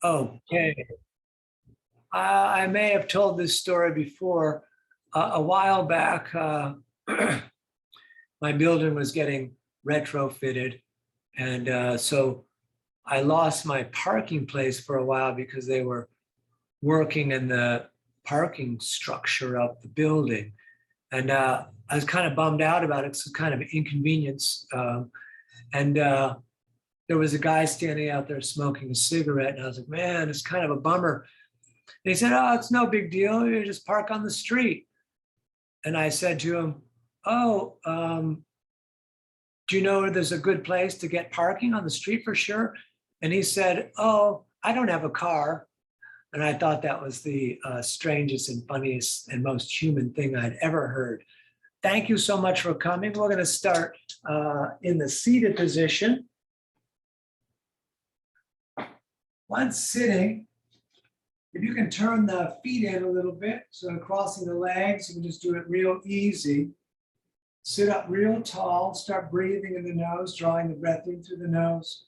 Okay. I may have told this story before. A while back, my building was getting retrofitted. And so I lost my parking place for a while because they were working in the parking structure of the building. And I was kind of bummed out about it. It's kind of an inconvenience. And there was a guy standing out there smoking a cigarette. And I was like, man, it's kind of a bummer. And he said, oh, it's no big deal. You just park on the street. And I said to him, oh, do you know there's a good place to get parking on the street for sure? And he said, oh, I don't have a car. And I thought that was the strangest and funniest and most human thing I'd ever heard. Thank you so much for coming. We're going to start in the seated position. Once sitting, if you can turn the feet in a little bit, so crossing the legs, you can just do it real easy. Sit up real tall, start breathing in the nose, drawing the breath in through the nose,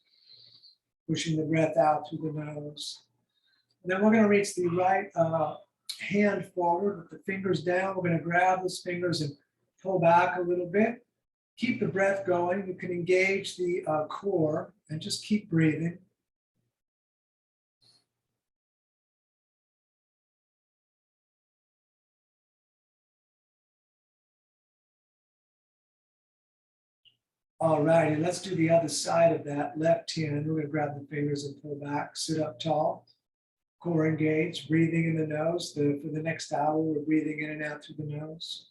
pushing the breath out through the nose. And then we're going to reach the right hand forward with the fingers down. We're going to grab those fingers and pull back a little bit. Keep the breath going. You can engage the core and just keep breathing. All righty, let's do the other side of that left hand. We're going to grab the fingers and pull back, sit up tall, core engaged, breathing in the nose. For the next hour, we're breathing in and out through the nose.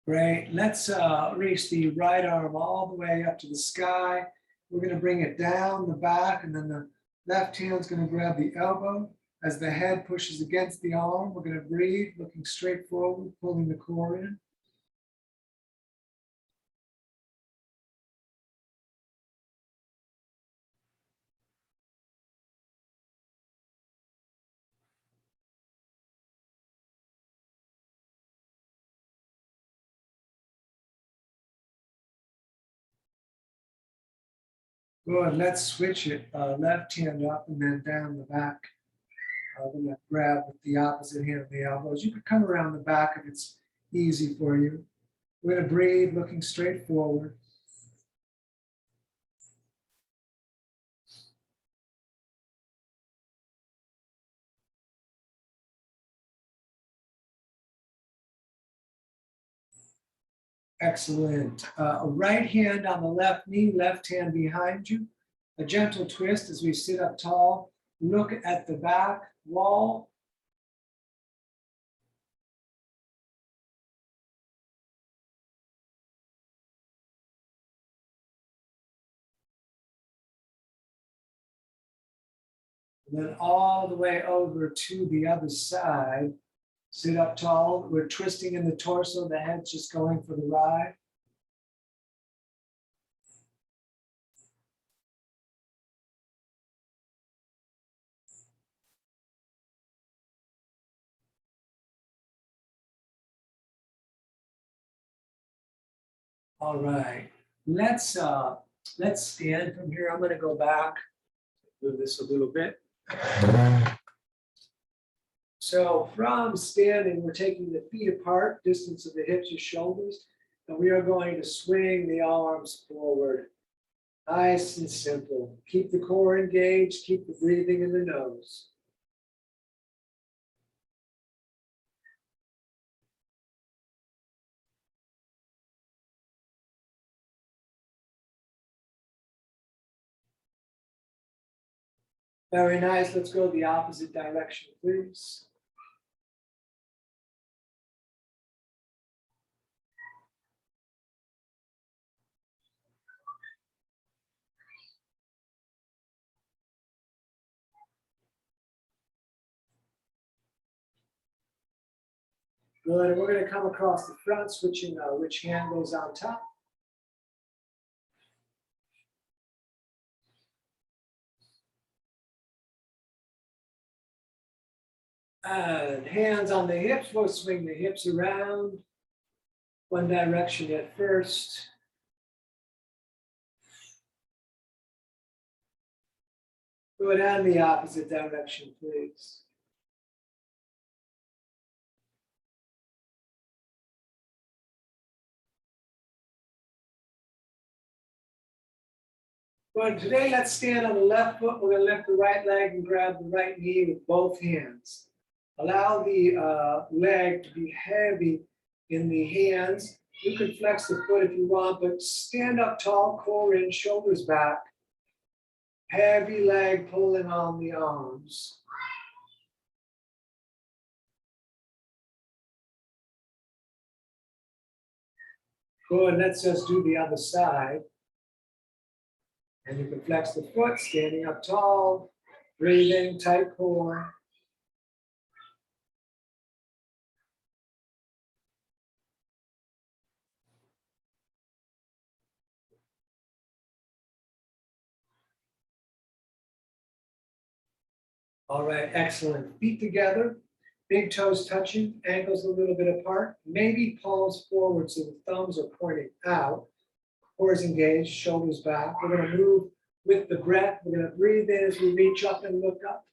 Great, let's reach the right arm all the way up to the sky. We're going to bring it down the back, and then the left hand's going to grab the elbow. As the head pushes against the arm, we're going to breathe, looking straight forward, pulling the core in. Good, let's switch it. Left hand up and then down the back. We're going to grab with the opposite hand of the elbows. You can come around the back if it's easy for you. We're going to breathe, looking straight forward. Excellent. Right hand on the left knee, left hand behind you. A gentle twist as we sit up tall. Look at the back wall. And then all the way over to the other side. Sit up tall. We're twisting in the torso. The head's just going for the ride. All right. Let's stand from here. I'm going to go back. Move this a little bit. So from standing, we're taking the feet apart, distance of the hips to shoulders, and we are going to swing the arms forward. Nice and simple. Keep the core engaged, keep the breathing in the nose. Very nice. Let's go the opposite direction, please. Good. And we're going to come across the front, switching which hand goes on top. And hands on the hips, we'll swing the hips around one direction at first. Go down the opposite direction, please. But today, let's stand on the left foot. We're going to lift the right leg and grab the right knee with both hands. Allow the leg to be heavy in the hands. You can flex the foot if you want, but stand up tall, core in, shoulders back. Heavy leg pulling on the arms. Good, let's just do the other side. And you can flex the foot, standing up tall, breathing, tight core. All right, excellent. Feet together, big toes touching, ankles a little bit apart, maybe palms forward so the thumbs are pointing out. Core engaged, shoulders back. We're going to move with the breath. We're going to breathe in as we reach up and look up.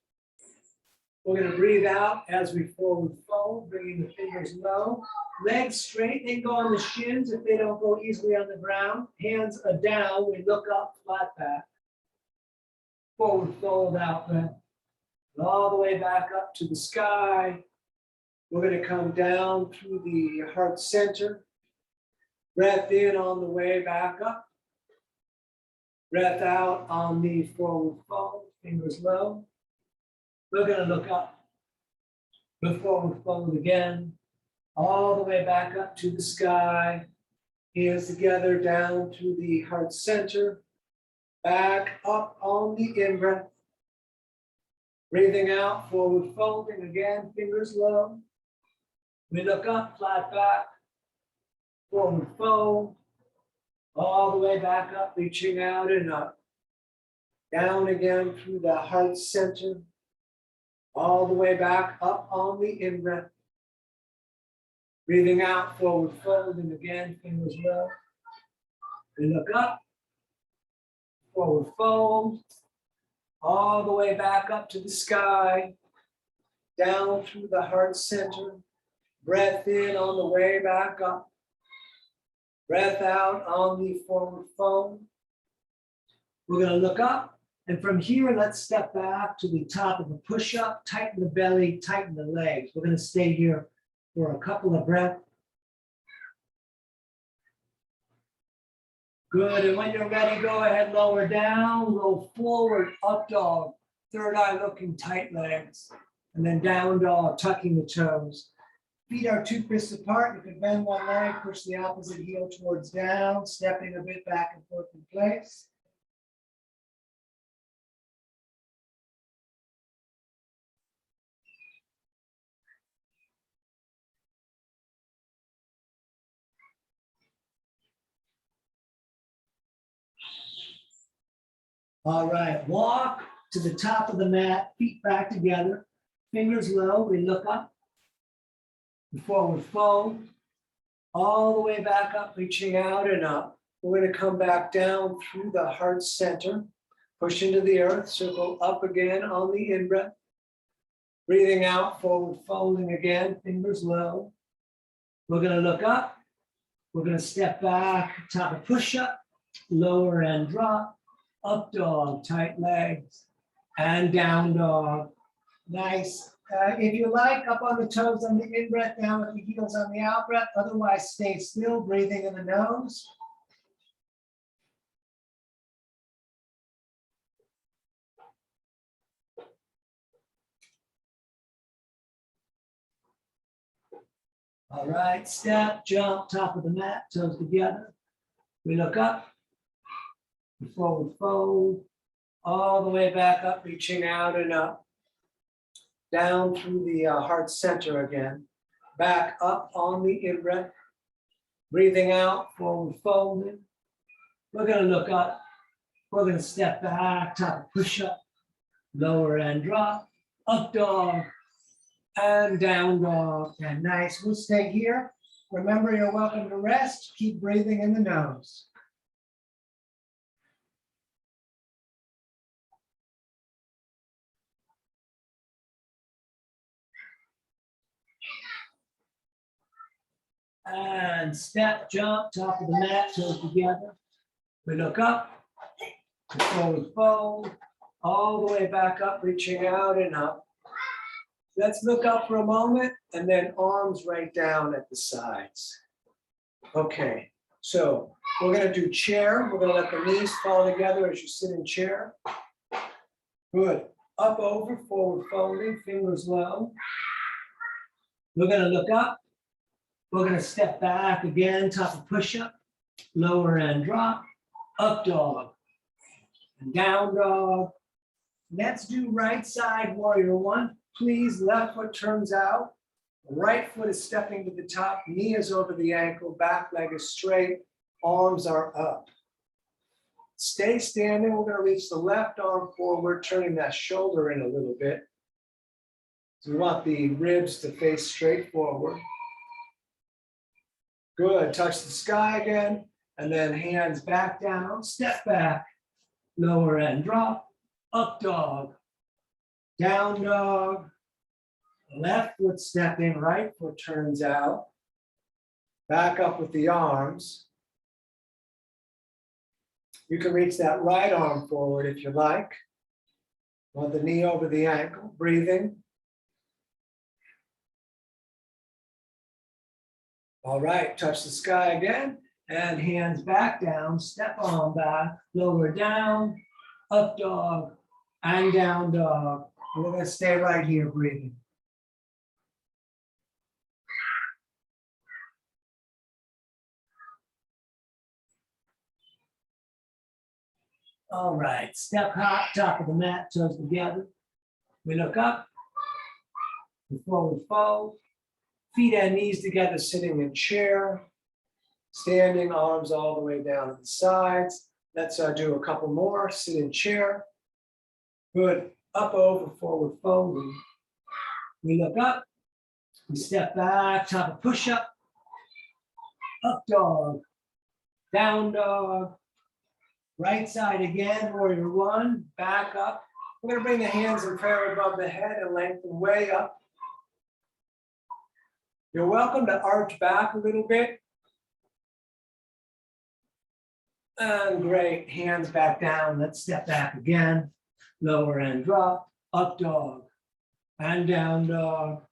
We're going to breathe out as we forward fold, bringing the fingers low. Legs straight, they go on the shins if they don't go easily on the ground. Hands are down, we look up, flat back. Forward fold, out breath. All the way back up to the sky. We're going to come down through the heart center. Breath in on the way back up. Breath out on the forward fold, fingers low. We're going to look up. The forward fold again. All the way back up to the sky. Hands together down to the heart center. Back up on the in-breath. Breathing out, forward folding again, fingers low. We look up, flat back. Forward fold, all the way back up, reaching out and up. Down again through the heart center, all the way back up on the in-breath. Breathing out, forward fold, and again, fingers low. We look up, forward fold, all the way back up to the sky, down through the heart center. Breath in on the way back up. Breath out on the forward fold. We're going to look up, and from here, let's step back to the top of a push-up, tighten the belly, tighten the legs. We're going to stay here for a couple of breaths. Good, and when you're ready, go ahead, lower down, roll forward, up dog, third eye looking, tight legs, and then down dog, tucking the toes. Feet are 2 fists apart. You can bend one leg, push the opposite heel towards down, stepping a bit back and forth in place. All right, walk to the top of the mat, feet back together, fingers low, we look up, forward fold, all the way back up, reaching out and up. We're going to come back down through the heart center, push into the earth, circle up again on the in-breath. Breathing out, forward folding again, fingers low. We're going to look up, we're going to step back, top of push-up, lower and drop. Up dog, tight legs, and down dog. Nice. If you like, up on the toes on the in-breath, down with the heels on the out-breath. Otherwise, stay still, breathing in the nose. All right, step, jump, top of the mat, toes together. We look up. Forward fold, all the way back up, reaching out and up. Down through the heart center again. Back up on the in-breath. Breathing out, forward folding. We're going to look up. We're going to step back, top of push-up. Lower and drop. Up dog. and down dog. And nice, we'll stay here. Remember, you're welcome to rest. Keep breathing in the nose. And step, jump, top of the mat, toes together. We look up, forward fold, all the way back up, reaching out and up. Let's look up for a moment and then arms right down at the sides. Okay, so we're gonna do chair. We're gonna let the knees fall together as you sit in chair. Good, up over, forward folding, fingers low. We're gonna look up. We're gonna step back again, top of push-up, lower and drop, up dog, and down dog. Let's do right side warrior one. Please, left foot turns out. Right foot is stepping to the top, knee is over the ankle, back leg is straight, arms are up. Stay standing, we're gonna reach the left arm forward, turning that shoulder in a little bit. So we want the ribs to face straight forward. Good, touch the sky again, and then hands back down, step back, lower and drop, up dog, down dog, left foot stepping, right foot turns out, back up with the arms. You can reach that right arm forward if you like. Want the knee over the ankle, breathing. All right, touch the sky again, and hands back down, step on back, lower down, up dog, and down dog. We're gonna stay right here, breathing. All right, step hop, top of the mat, toes together. We look up, we forward fold, feet and knees together, sitting in chair, standing, arms all the way down to the sides. Let's do a couple more, sit in chair. Good, up over, forward folding. We look up, we step back, top of push-up, up dog, down dog, right side again, warrior one, back up. We're gonna bring the hands in prayer above the head and lengthen way up. You're welcome to arch back a little bit. And great, hands back down. Let's step back again. Lower and drop, up dog, and down dog.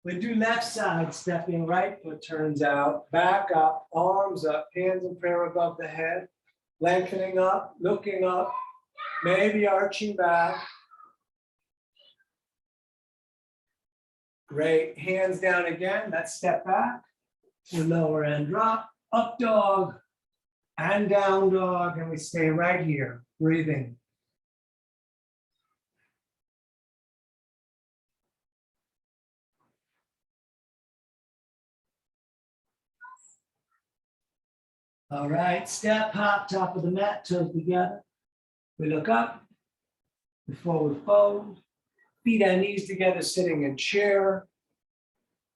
We do left side stepping, right foot turns out, back up, arms up, hands in prayer above the head, lengthening up, looking up, maybe arching back. Great, hands down again, let's step back. We lower and drop, up dog, and down dog, and we stay right here, breathing. All right, step, hop, top of the mat, toes together. We look up, we forward fold, feet and knees together, sitting in chair,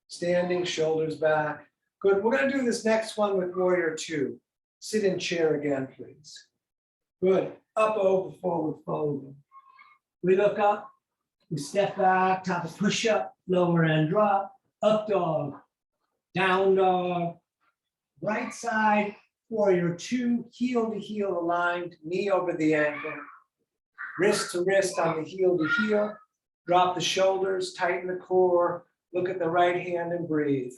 standing, shoulders back. Good, we're gonna do this next one with warrior two. Sit in chair again, please. Good, up, over, forward folding. We look up, we step back, top of push-up, lower and drop, up dog, down dog, right side, warrior two, heel to heel aligned, knee over the ankle, wrist to wrist on the heel to heel, drop the shoulders, tighten the core, look at the right hand and breathe.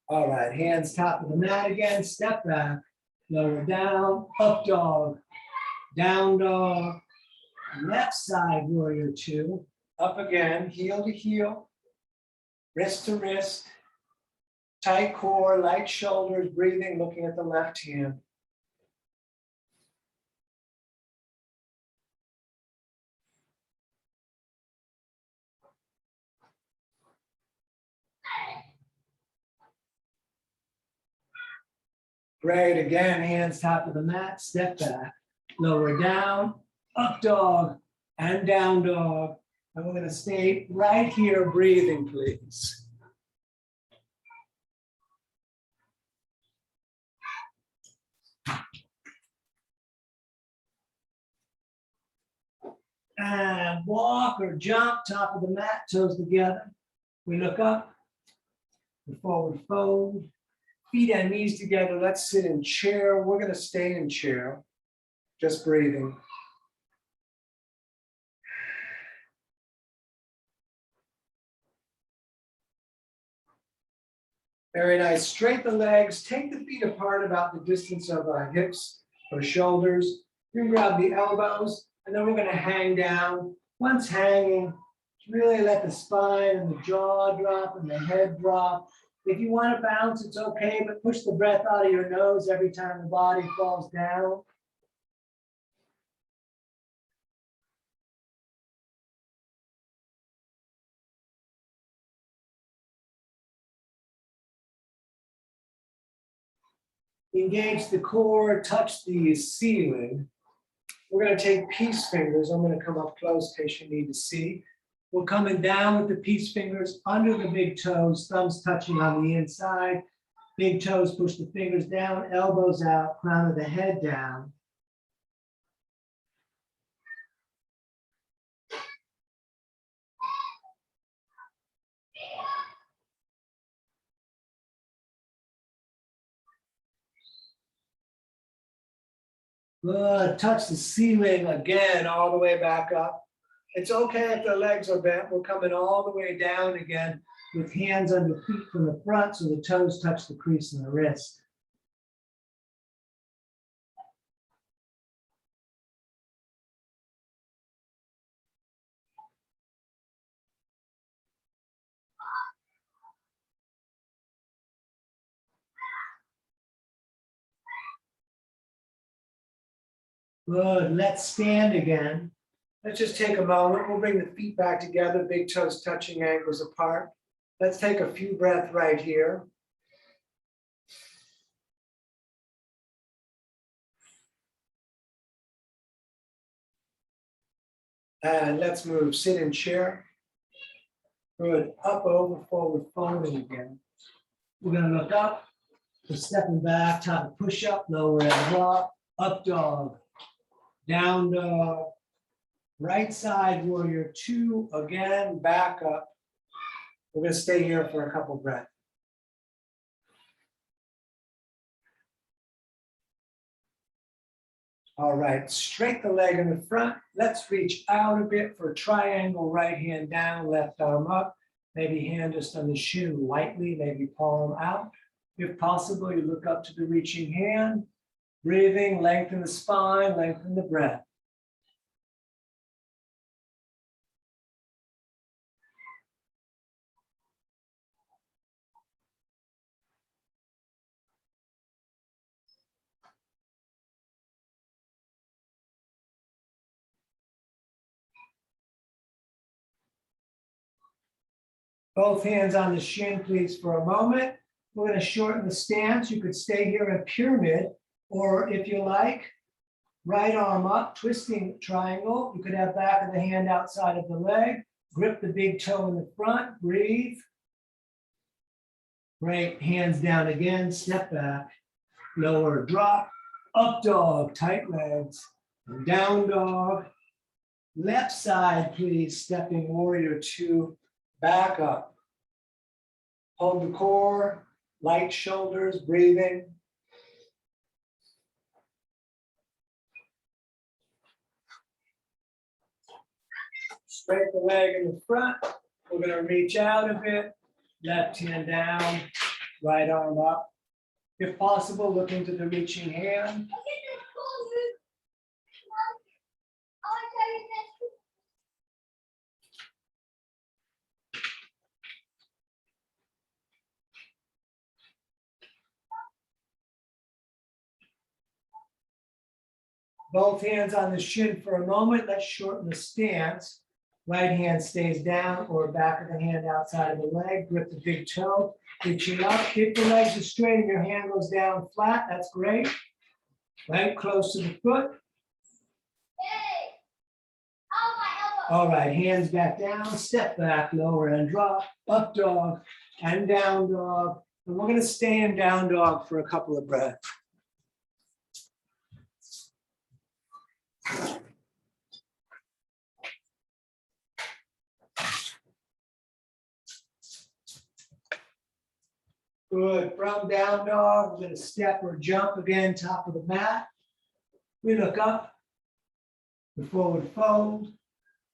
All right, hands top of the mat again, step back, lower down, up dog, down dog, left side warrior two, up again, heel to heel, wrist to wrist, tight core, light shoulders, breathing, looking at the left hand. Great, again, hands top of the mat, step back, lower down, up dog, and down dog. And we're gonna stay right here breathing, please. And walk or jump, top of the mat, toes together. We look up, the forward fold, feet and knees together. Let's sit in chair. We're gonna stay in chair, just breathing. Very nice. Straighten the legs. Take the feet apart about the distance of our hips or shoulders. You can grab the elbows, and then we're going to hang down. Once hanging, really let the spine and the jaw drop and the head drop. If you want to bounce, it's okay, but push the breath out of your nose every time the body falls down. Engage the core, touch the ceiling. We're going to take peace fingers. I'm going to come up close in case you need to see. We're coming down with the peace fingers under the big toes, thumbs touching on the inside. Big toes push the fingers down, elbows out, crown of the head down. Good. Touch the ceiling again, all the way back up. It's okay if the legs are bent. We're coming all the way down again with hands under feet from the front so the toes touch the crease in the wrist. Good. Let's stand again. Let's just take a moment. We'll bring the feet back together, big toes touching, ankles apart. Let's take a few breaths right here. And let's move. Sit in chair. Good. Up, over, forward, folding again. We're going to look up. We're stepping back, top of push-up, lower and drop, up dog, down dog, right side warrior two, again, back up. We're going to stay here for a couple breaths. All right, straighten the leg in the front. Let's reach out a bit for a triangle, right hand down, left arm up. Maybe hand just on the shin lightly, maybe palm out. If possible, you look up to the reaching hand. Breathing, lengthen the spine, lengthen the breath. Both hands on the shin, please, for a moment. We're going to shorten the stance. You could stay here in a pyramid, or if you like, right arm up, twisting triangle. You could have back of the hand outside of the leg. Grip the big toe in the front. Breathe. Great. Hands down again. Step back. Lower drop. Up dog. Tight legs. Down dog. Left side, please. Stepping warrior two. Back up. Hold the core. Light shoulders. Breathing. Straighten the leg in the front. We're going to reach out a bit. Left hand down, right arm up. If possible, look into the reaching hand. Both hands on the shin for a moment. Let's shorten the stance. Right hand stays down or back of the hand outside of the leg. Grip the big toe, reaching up. If the legs are straight and your hand goes down flat, that's great. Right, close to the foot. All right, hands back down, step back, lower and drop, up dog and down dog. And we're going to stay in down dog for a couple of breaths. Good, from down dog, we're going to step or jump again, top of the mat. We look up, the forward fold,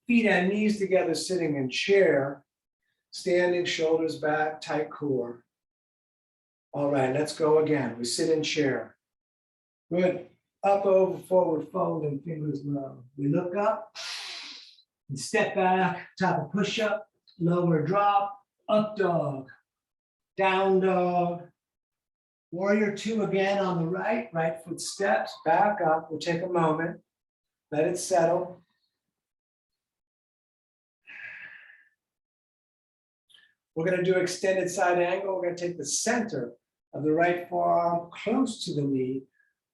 feet and knees together sitting in chair, standing, shoulders back, tight core. All right, let's go again. We sit in chair. Good, up, over, forward fold and fingers low. We look up, and step back, top of push-up, lower drop, up dog, down dog. Warrior two again on the right, right foot steps, back up. We'll take a moment, let it settle. We're going to do extended side angle. We're going to take the center of the right forearm close to the knee,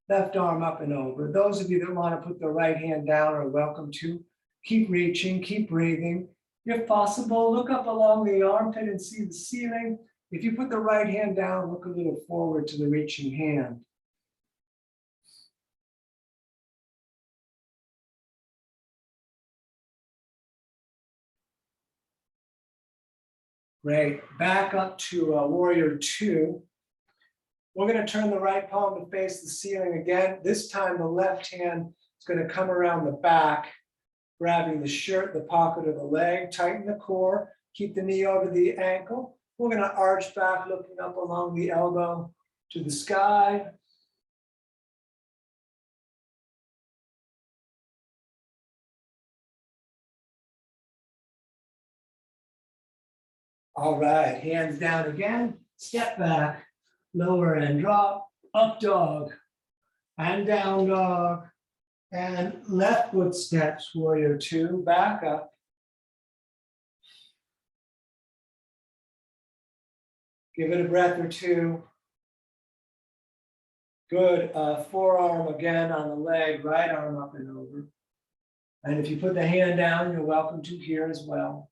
left arm up and over. Those of you that want to put the right hand down are welcome to. Keep reaching, keep breathing. If possible, look up along the armpit and see the ceiling. If you put the right hand down, look a little forward to the reaching hand. Great. Back up to warrior two. We're going to turn the right palm to face the ceiling again. This time the left hand is going to come around the back, grabbing the shirt, the pocket of the leg, tighten the core, keep the knee over the ankle. We're going to arch back, looking up along the elbow to the sky. All right, hands down again, step back, lower and drop, up dog, and down dog, and left foot steps, warrior two, back up. Give it a breath or two. Good, forearm again on the leg, right arm up and over. And if you put the hand down, you're welcome to here as well.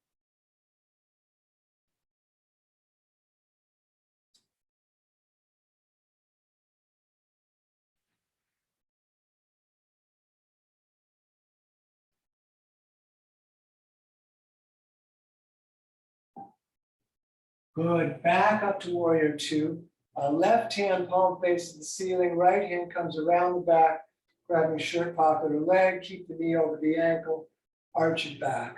Good, back up to warrior two. Left hand palm faces the ceiling, right hand comes around the back, grabbing shirt pocket or leg, keep the knee over the ankle, arch it back.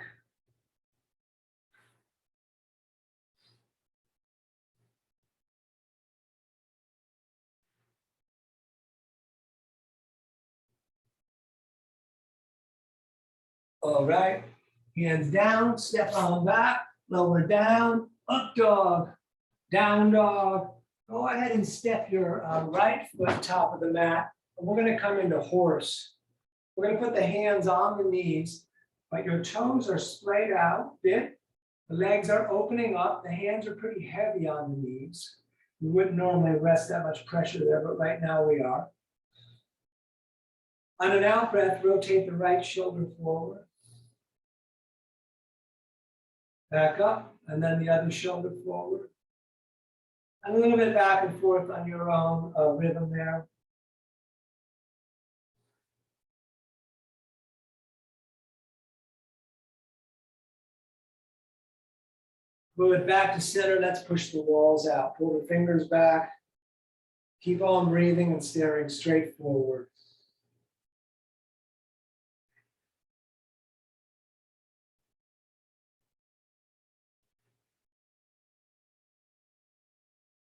All right, hands down, step on back, lower down, up dog, down dog. Go ahead and step your right foot top of the mat. And we're going to come into horse. We're going to put the hands on the knees, but your toes are sprayed out a bit. The legs are opening up. The hands are pretty heavy on the knees. We wouldn't normally rest that much pressure there, but right now we are. On an out breath, rotate the right shoulder forward. Back up, and then the other shoulder forward. And a little bit back and forth on your own rhythm there. Move it back to center. Let's push the walls out. Pull the fingers back. Keep on breathing and staring straight forward.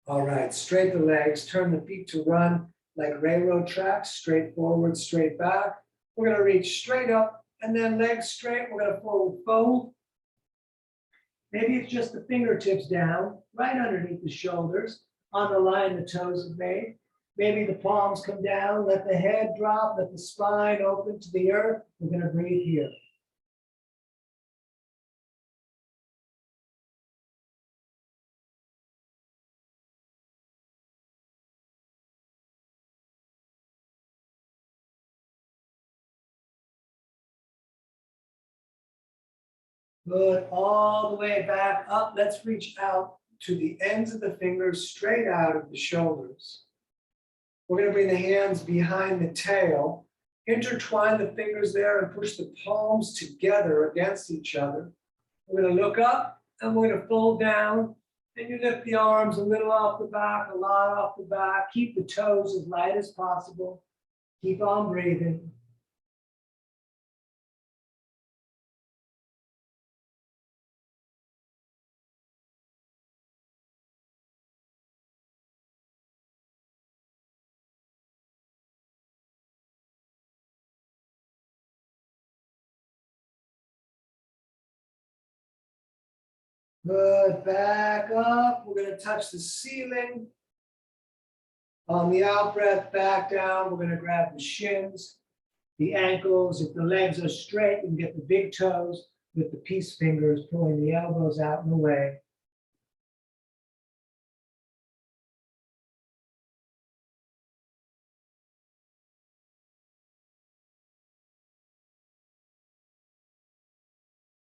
All right, straight the legs, turn the feet to run like railroad tracks, straight forward, straight back. We're going to reach straight up and then legs straight. We're going to forward fold. Maybe it's just the fingertips down, right underneath the shoulders, on the line the toes have made. Maybe the palms come down, let the head drop, let the spine open to the earth. We're going to breathe here. Good, all the way back up. Let's reach out to the ends of the fingers straight out of the shoulders. We're going to bring the hands behind the tail, intertwine the fingers there and push the palms together against each other. We're going to look up and we're going to fold down, and you lift the arms a little off the back, a lot off the back. Keep the toes as light as possible. Keep on breathing. Good, back up. We're going to touch the ceiling. On the out breath, back down. We're going to grab the shins, the ankles. If the legs are straight, you can get the big toes with the peace fingers, pulling the elbows out and away.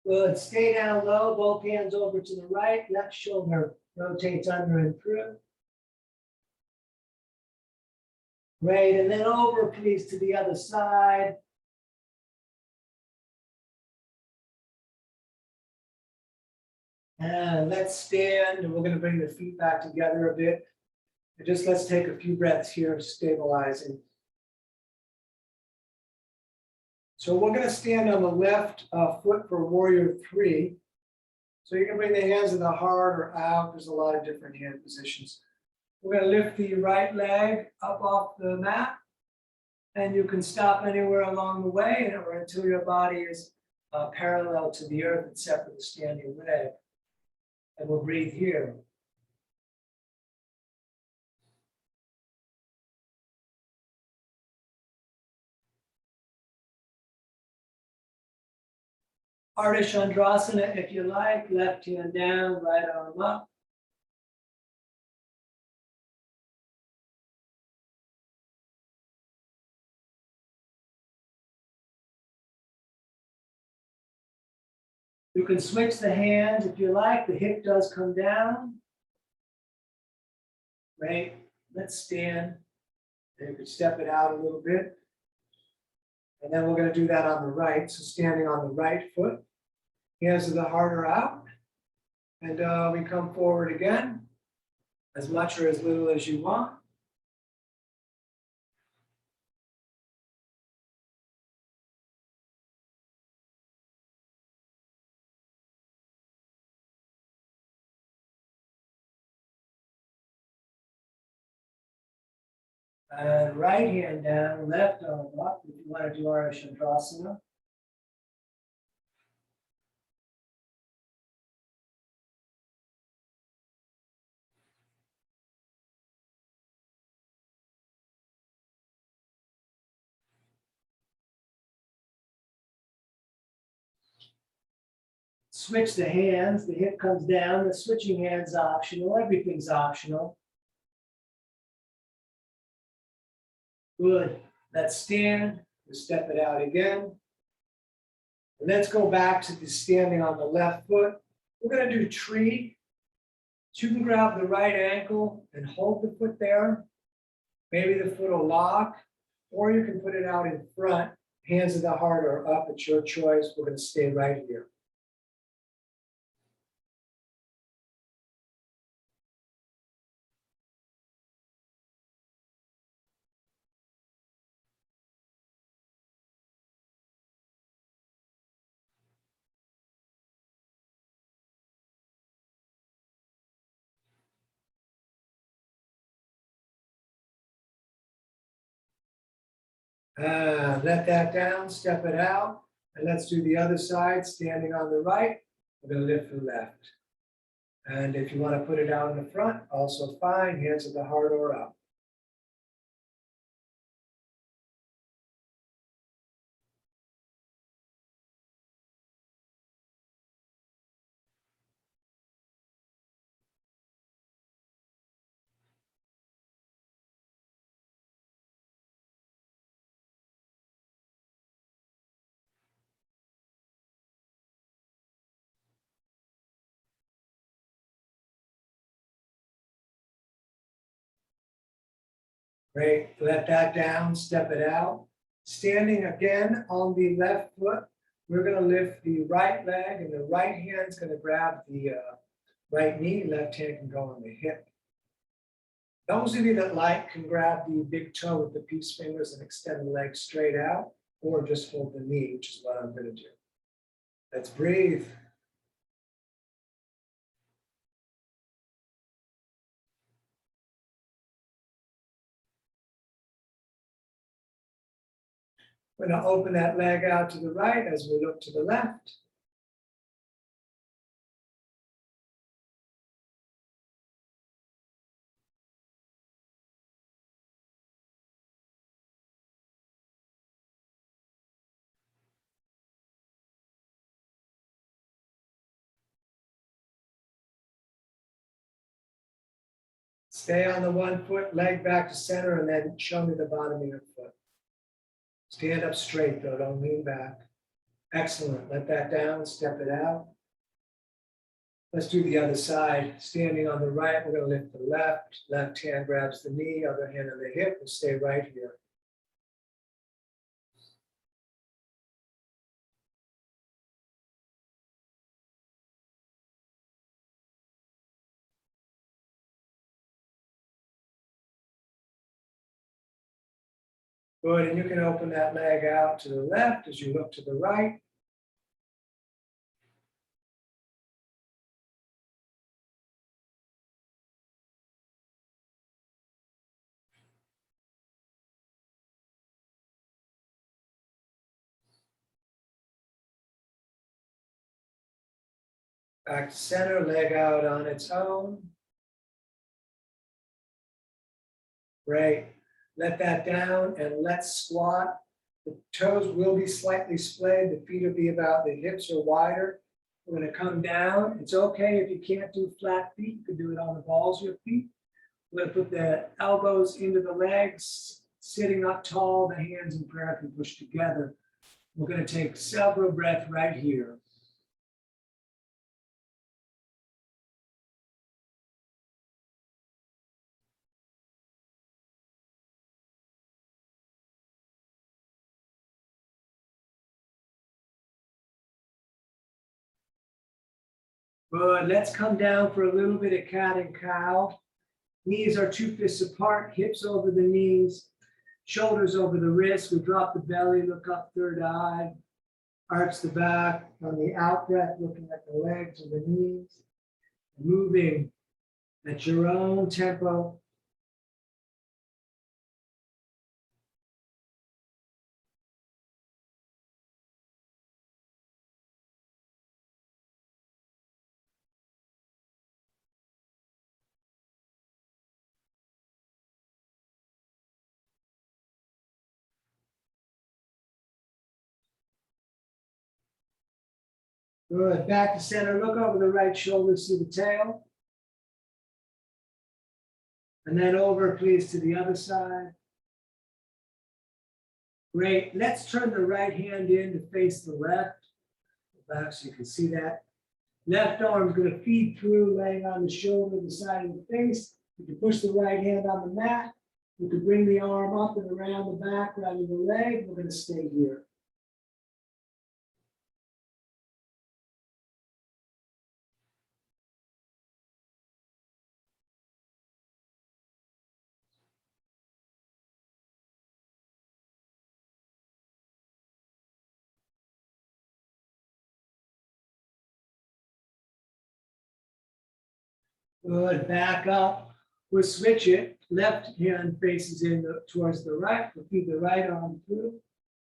Good, stay down low, both hands over to the right, left shoulder rotates under and through. Great, and then over, please, to the other side. And let's stand, and we're going to bring the feet back together a bit. And just let's take a few breaths here, stabilizing. So we're going to stand on the left foot for warrior three. So you can bring the hands of the heart or out. There's a lot of different hand positions. We're going to lift the right leg up off the mat. And you can stop anywhere along the way or until your body is parallel to the earth except for the standing leg. And we'll breathe here. Ardha Chandrasana, if you like, left hand down, right arm up. You can switch the hands if you like. The hip does come down. Great. Let's stand. And you can step it out a little bit. And then we're going to do that on the right. So standing on the right foot. Hands of the heart are out. And we come forward again. As much or as little as you want. And right hand down, left arm up if you want to do Ardha Chandrasana. Switch the hands, the hip comes down, the switching hands optional, everything's optional. Good, let's stand, we'll step it out again. And let's go back to the standing on the left foot. We're gonna do tree. So you can grab the right ankle and hold the foot there. Maybe the foot will lock, or you can put it out in front. Hands of the heart are up, it's your choice. We're gonna stay right here. Let that down, step it out, and let's do the other side, standing on the right. We're going to lift the left. And if you want to put it out in the front, also fine, hands at the heart or up. Great. Let that down, step it out. Standing again on the left foot, we're going to lift the right leg, and the right hand's going to grab the right knee. Left hand can go on the hip. Those of you that like can grab the big toe with the peace fingers and extend the leg straight out, or just hold the knee, which is what I'm going to do. Let's breathe. We're going to open that leg out to the right as we look to the left. Stay on the 1 foot, leg back to center, and then show me the bottom of your foot. Stand up straight though, don't lean back. Excellent, let that down, step it out. Let's do the other side. Standing on the right, we're going to lift the left. Left hand grabs the knee, other hand on the hip, and stay right here. Good, and you can open that leg out to the left as you look to the right. Back to center, leg out on its own. Great. Let that down and let's squat. The toes will be slightly splayed. The feet will be about the hips or wider. We're going to come down. It's okay if you can't do flat feet. You can do it on the balls of your feet. We're going to put the elbows into the legs, sitting up tall. The hands in prayer can push together. We're going to take several breaths right here. Good. Let's come down for a little bit of cat and cow. Knees are 2 fists apart, hips over the knees, shoulders over the wrists. We drop the belly, look up, third eye, arch the back. On the out breath, looking at the legs and the knees, moving at your own tempo. Good. Back to center. Look over the right shoulder, see the tail. And then over, please, to the other side. Great. Let's turn the right hand in to face the left. Back so you can see that. Left arm is going to feed through, laying on the shoulder, the side of the face. You can push the right hand on the mat. You can bring the arm up and around the back, around the leg. We're going to stay here. Good. Back up. We'll switch it. Left hand faces in towards the right. We'll feed the right arm through.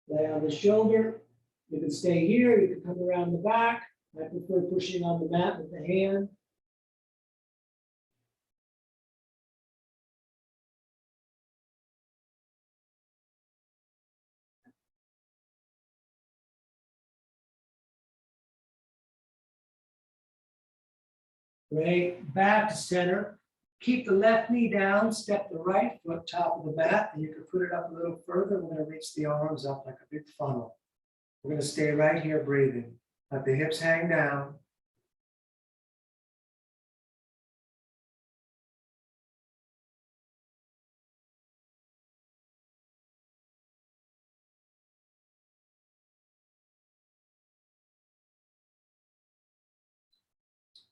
Lay on the shoulder. You can stay here. You can come around the back. I prefer pushing on the mat with the hand. Great. Back to center. Keep the left knee down. Step the right foot top of the mat. And you can put it up a little further. We're going to reach the arms up like a big funnel. We're going to stay right here breathing. Let the hips hang down.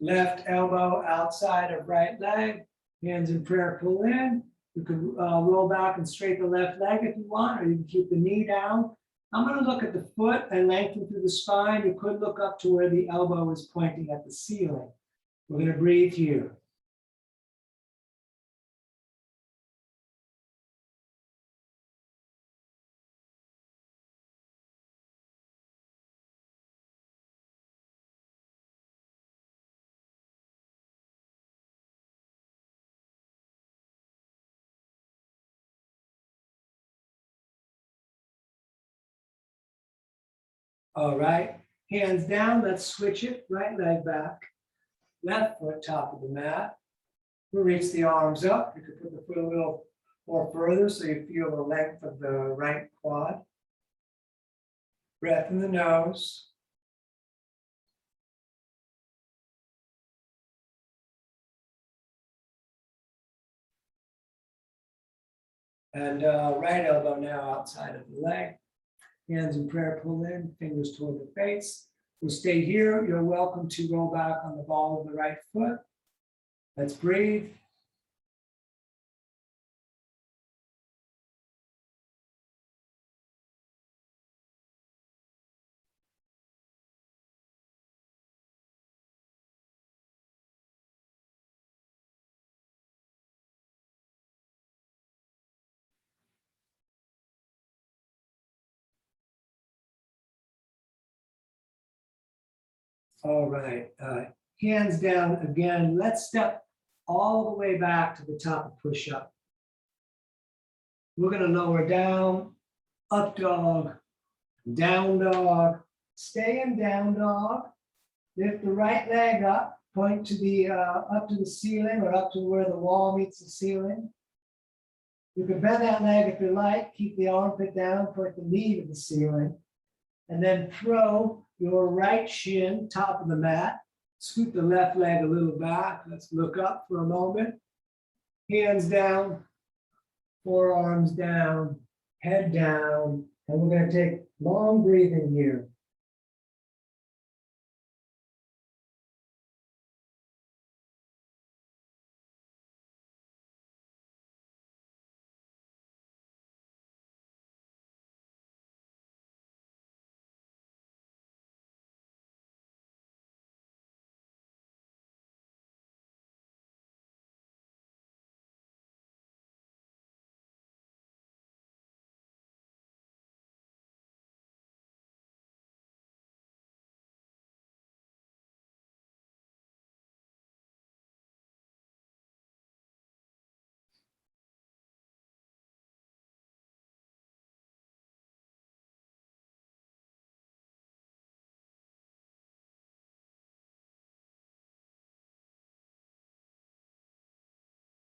Left elbow outside of right leg, hands in prayer, pull in. You can roll back and straighten the left leg if you want, or you can keep the knee down. I'm going to look at the foot and lengthen through the spine. You could look up to where the elbow is pointing at the ceiling. We're going to breathe here. All right, hands down, let's switch it. Right leg back, left foot top of the mat. We'll reach the arms up. You can put the foot a little more further so you feel the length of the right quad. Breath in the nose. And right elbow now outside of the leg. Hands in prayer, pull in, fingers toward the face. We'll stay here. You're welcome to roll back on the ball of the right foot. Let's breathe. All right, hands down again. Let's step all the way back to the top of push-up. We're going to lower down, up dog, down dog. Stay in down dog. Lift the right leg up, point to the up to the ceiling or up to where the wall meets the ceiling. You can bend that leg if you like. Keep the armpit down, point the knee to the ceiling, and then throw your right shin top of the mat. Scoot the left leg a little back. Let's look up for a moment. Hands down, forearms down, head down, and we're going to take long breathing here.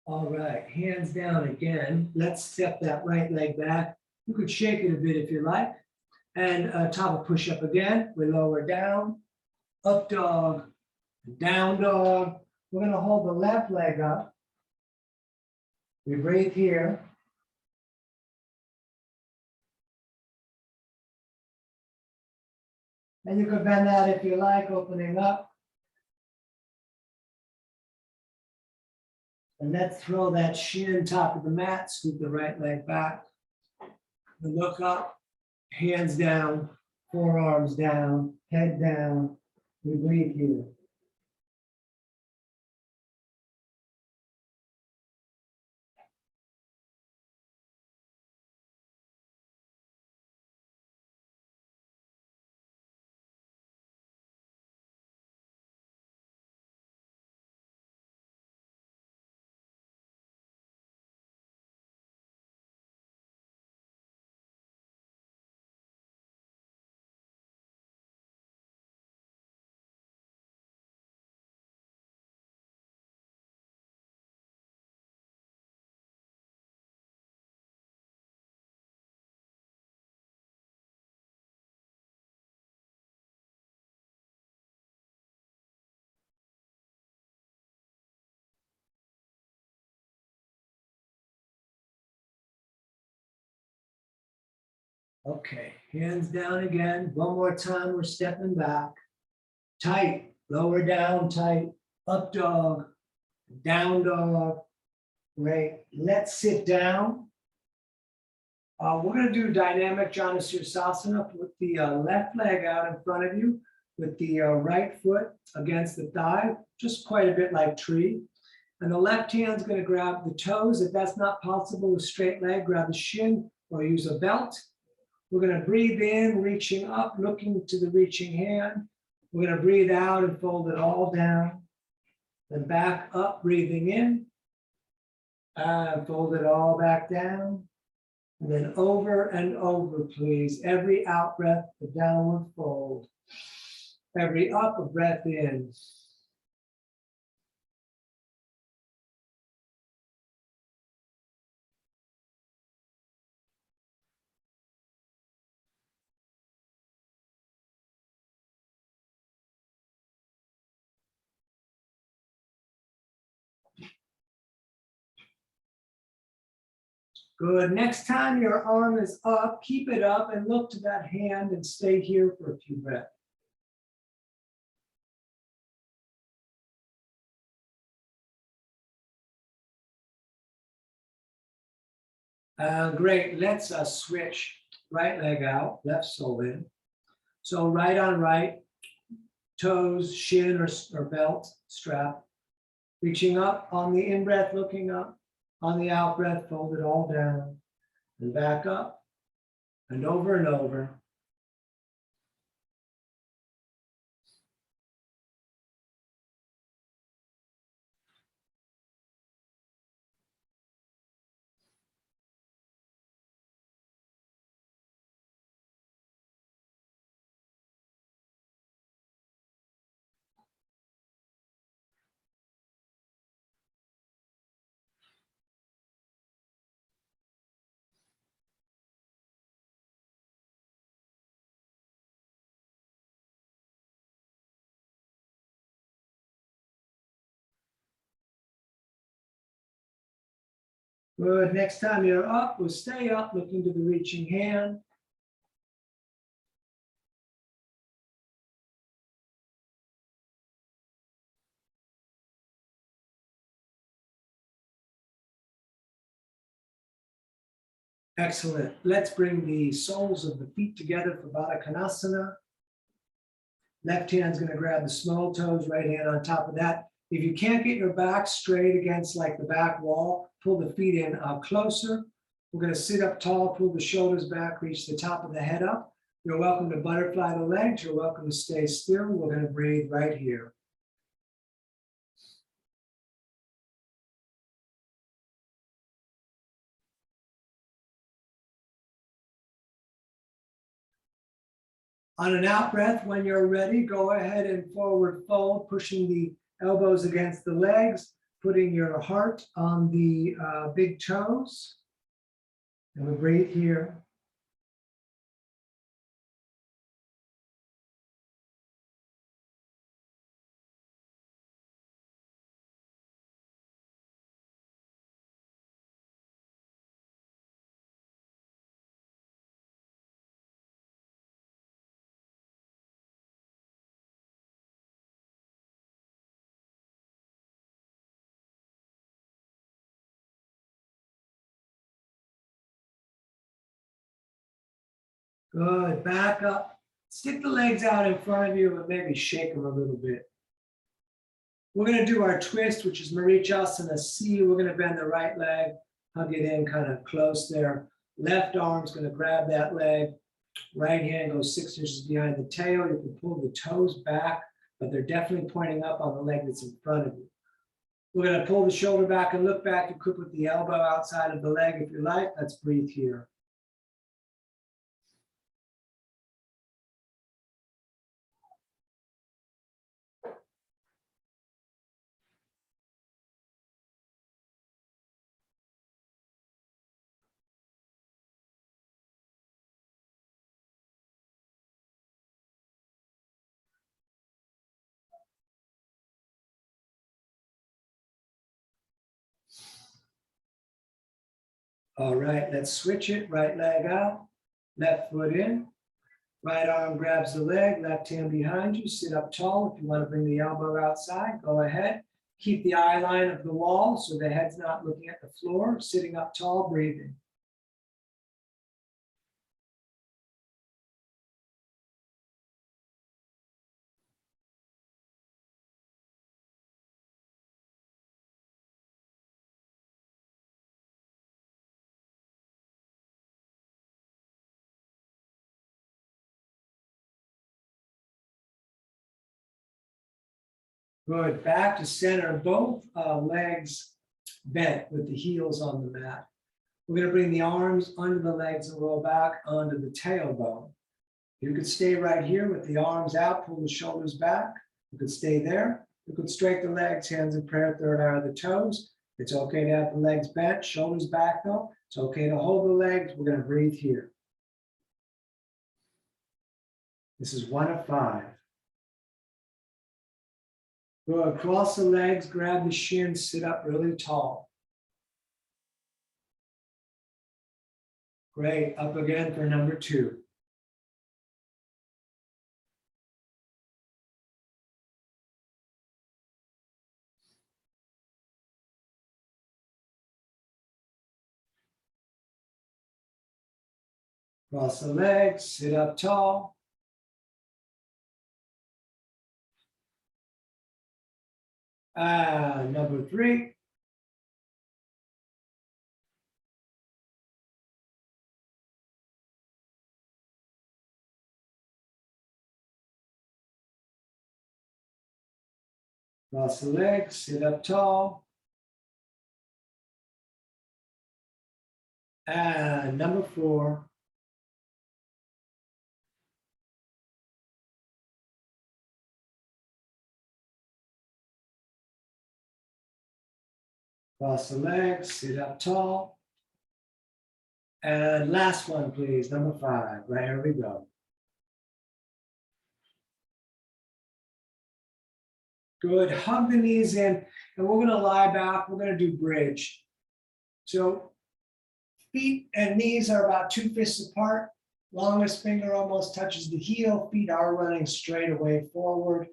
All right, hands down again. Let's step that right leg back. You could shake it a bit if you like. And top of push-up again. We lower down, up dog, down dog. We're going to hold the left leg up. We breathe here. And you could bend that if you like, opening up. And let's throw that shin top of the mat, scoot the right leg back. And look up, hands down, forearms down, head down. We breathe here. Okay, hands down again. One more time, we're stepping back. Tight. Lower down tight, up dog, down dog. Great. Let's sit down. We're going to do dynamic Janusirasana with the left leg out in front of you, with the right foot against the thigh, just quite a bit like tree. And the left hand's going to grab the toes. If that's not possible with straight leg, grab the shin or use a belt. We're going to breathe in, reaching up, looking to the reaching hand. We're going to breathe out and fold it all down. Then back up, breathing in. And fold it all back down. And then over and over, please. Every out breath, the downward fold. Every up, a breath in. Good. Next time your arm is up, keep it up and look to that hand and stay here for a few breaths. Great. Let's switch. Right leg out, left sole in. So right on right, toes, shin or belt, strap. Reaching up on the in-breath, looking up. On the out-breath, fold it all down. And back up. And over and over. Good. Next time you're up, we'll stay up, looking to the reaching hand. Excellent. Let's bring the soles of the feet together for Badakanasana. Left hand's going to grab the small toes, right hand on top of that. If you can't get your back straight against like the back wall, pull the feet in closer. We're going to sit up tall, pull the shoulders back, reach the top of the head up. You're welcome to butterfly the legs. You're welcome to stay still. We're going to breathe right here. On an out breath, when you're ready, go ahead and forward fold, pushing the elbows against the legs, putting your heart on the big toes. And we breathe here. Good. Back up. Stick the legs out in front of you and maybe shake them a little bit. We're going to do our twist, which is Marichasana C. We're going to bend the right leg, hug it in kind of close there. Left arm's going to grab that leg. Right hand goes 6 inches behind the tail. You can pull the toes back, but they're definitely pointing up on the leg that's in front of you. We're going to pull the shoulder back and look back. You could put the elbow outside of the leg if you like. Let's breathe here. All right, let's switch it. Right leg out, left foot in. Right arm grabs the leg, left hand behind you, sit up tall. If you want to bring the elbow outside, go ahead. Keep the eye line of the wall so the head's not looking at the floor, sitting up tall, breathing. Good, back to center, both legs bent with the heels on the mat. We're going to bring the arms under the legs and roll back onto the tailbone. You could stay right here with the arms out, pull the shoulders back. You could stay there. You could straighten the legs, hands in prayer, third eye of the toes. It's okay to have the legs bent, shoulders back though. It's okay to hold the legs. We're going to breathe here. This is 1 of 5. Good, cross the legs, grab the shins, sit up really tall. Great, up again for number 2. Cross the legs, sit up tall. Number 3. Cross the legs, sit up tall. And number 4. Cross the legs, sit up tall. And last one, please, number 5. Right, here we go. Good, hug the knees in, and we're gonna lie back, we're gonna do bridge. So feet and knees are about 2 fists apart. Longest finger almost touches the heel, feet are running straight away forward.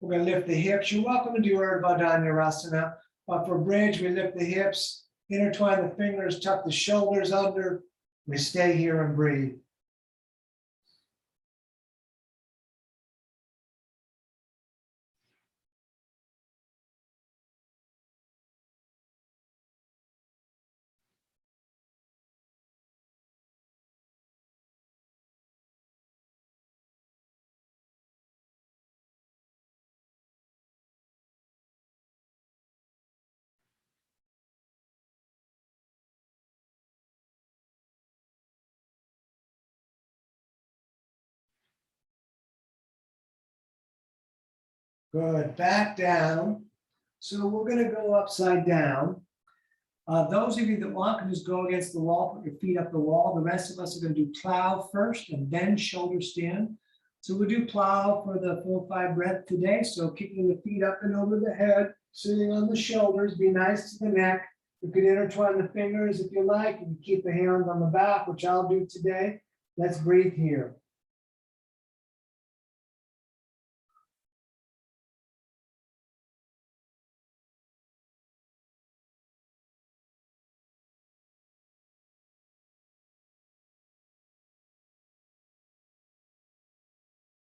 We're gonna lift the hips. You're welcome to do Badakanasana, but for bridge, we lift the hips, intertwine the fingers, tuck the shoulders under. We stay here and breathe. Good, back down. So we're gonna go upside down. Those of you that want can just go against the wall, put your feet up the wall. The rest of us are gonna do plow first and then shoulder stand. So we'll do plow for the full 5 breath today. So kicking the feet up and over the head, sitting on the shoulders, be nice to the neck. You can intertwine the fingers if you like. You can keep the hands on the back, which I'll do today. Let's breathe here.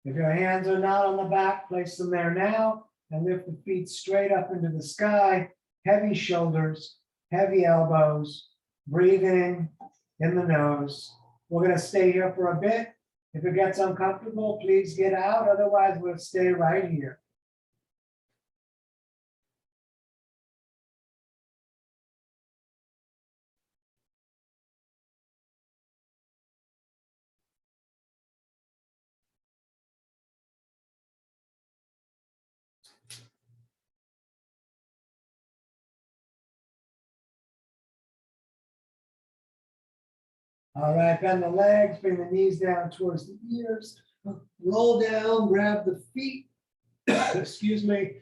If your hands are not on the back, place them there now and lift the feet straight up into the sky. Heavy shoulders, heavy elbows, breathing in the nose. We're going to stay here for a bit. If it gets uncomfortable, please get out. Otherwise, we'll stay right here. All right, bend the legs, bring the knees down towards the ears. Roll down, grab the feet. Excuse me.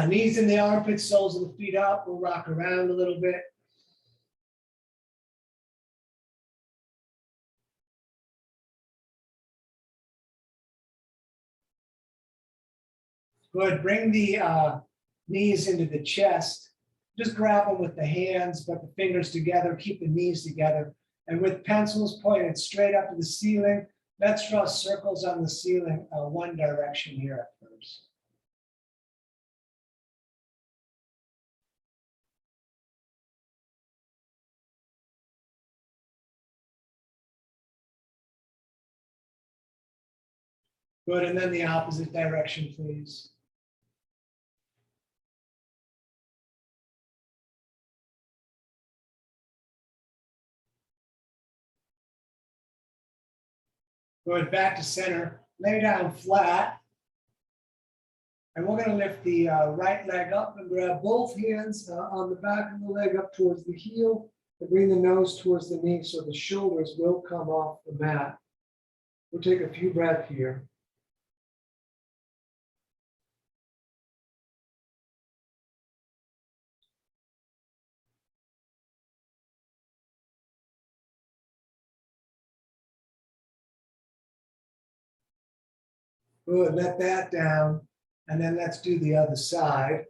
Knees in the armpits, soles of the feet up. We'll rock around a little bit. Good. Bring the knees into the chest. Just grab them with the hands, but the fingers together. Keep the knees together. And with pencils pointed straight up to the ceiling, let's draw circles on the ceiling one direction here at first. Good. And then the opposite direction, please. Good. Back to center. Lay down flat. And we're going to lift the right leg up and grab both hands on the back of the leg up towards the heel and bring the nose towards the knee so the shoulders will come off the mat. We'll take a few breaths here. Good. Let that down. And then let's do the other side.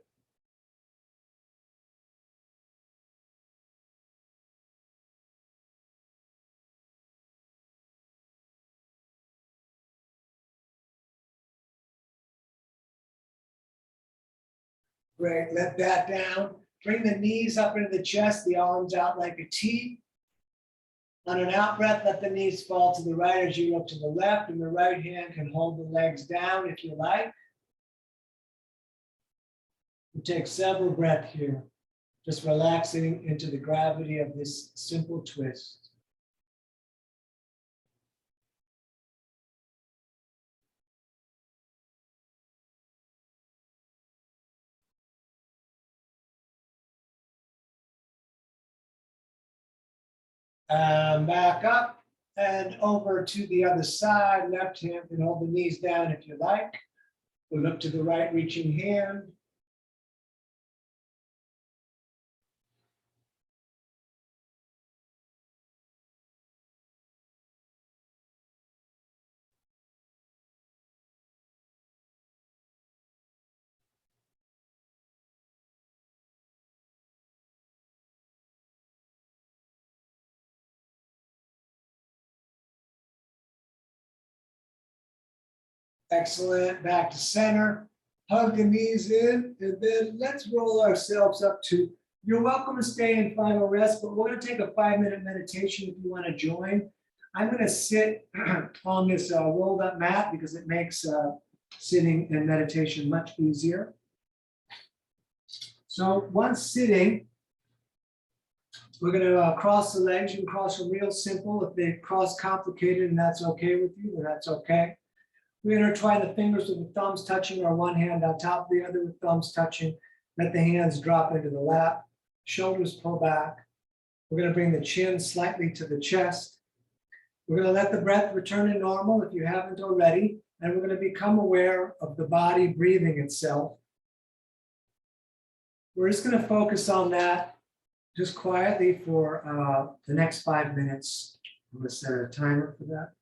Great. Let that down. Bring the knees up into the chest, the arms out like a T. On an out breath, let the knees fall to the right as you look to the left, and the right hand can hold the legs down if you like. We'll take several breaths here, just relaxing into the gravity of this simple twist. Back up and over to the other side. Left hand can hold the knees down if you like. We'll look to the right reaching hand. Excellent. Back to center. Hug the knees in, and then let's roll ourselves up to, you're welcome to stay in final rest, but we're going to take a 5-minute meditation if you want to join. I'm going to sit on this rolled up mat because it makes sitting and meditation much easier. So once sitting, we're going to cross the legs. You can cross them real simple. If they cross complicated and that's okay with you, then that's okay. We intertwine the fingers with the thumbs touching, or one hand on top of the other with thumbs touching. Let the hands drop into the lap. Shoulders pull back. We're going to bring the chin slightly to the chest. We're going to let the breath return to normal if you haven't already. And we're going to become aware of the body breathing itself. We're just going to focus on that just quietly for the next 5 minutes. I'm going to set a timer for that.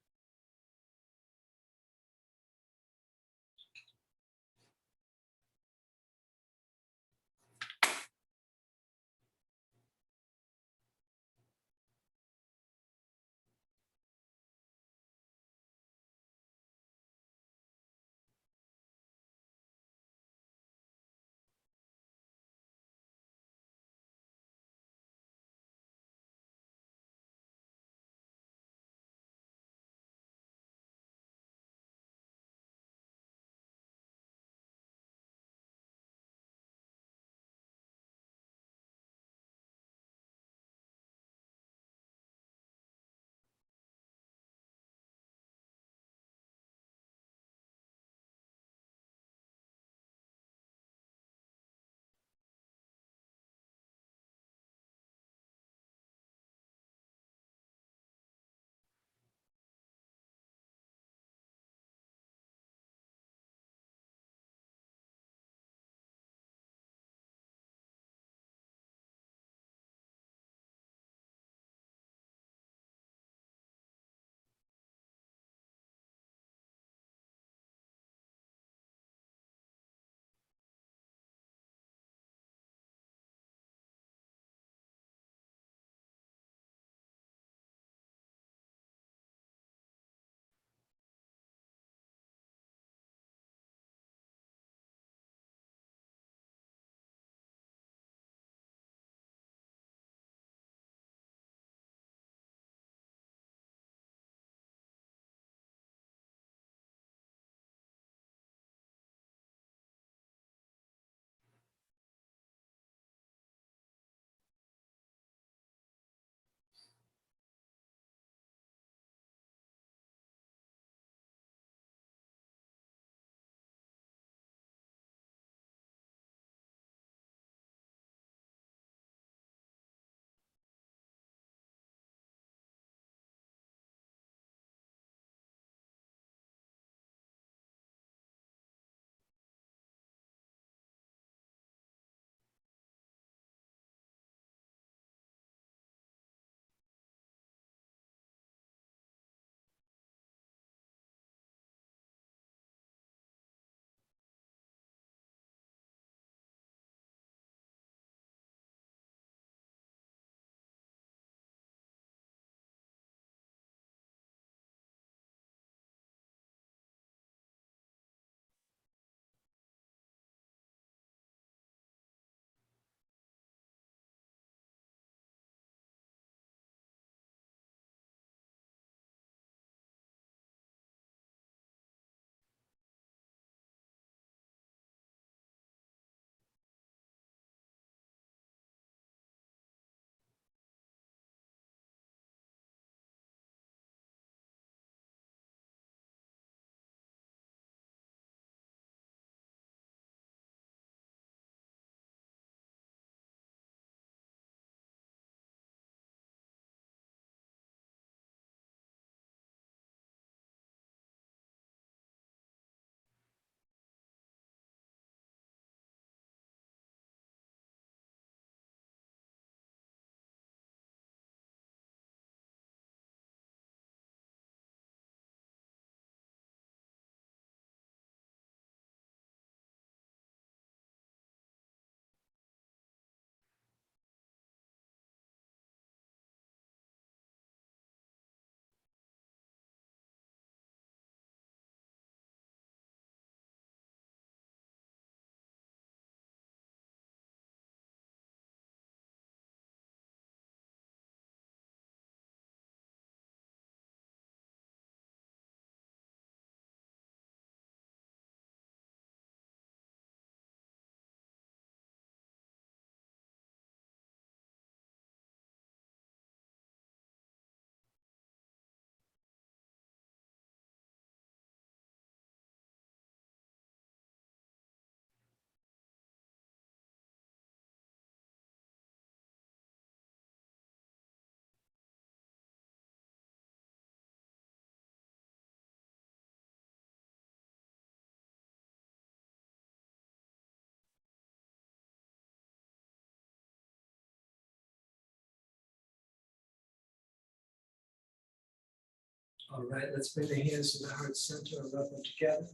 All right, let's bring the hands to the heart center and rub them together.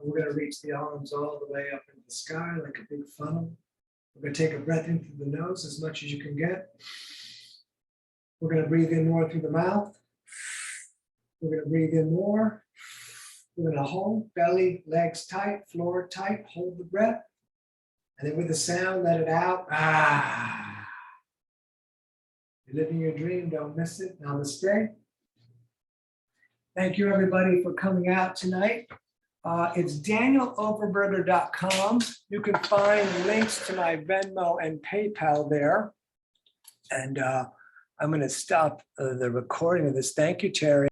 And we're going to reach the arms all the way up into the sky like a big funnel. We're going to take a breath in through the nose as much as you can get. We're going to breathe in more through the mouth. We're going to breathe in more. We're going to hold, belly, legs tight, floor tight, hold the breath. And then with the sound, let it out. Ah. You're living your dream, don't miss it. Namaste. Thank you, everybody, for coming out tonight. It's danieloverberger.com. You can find links to my Venmo and PayPal there. And I'm going to stop the recording of this. Thank you, Terry.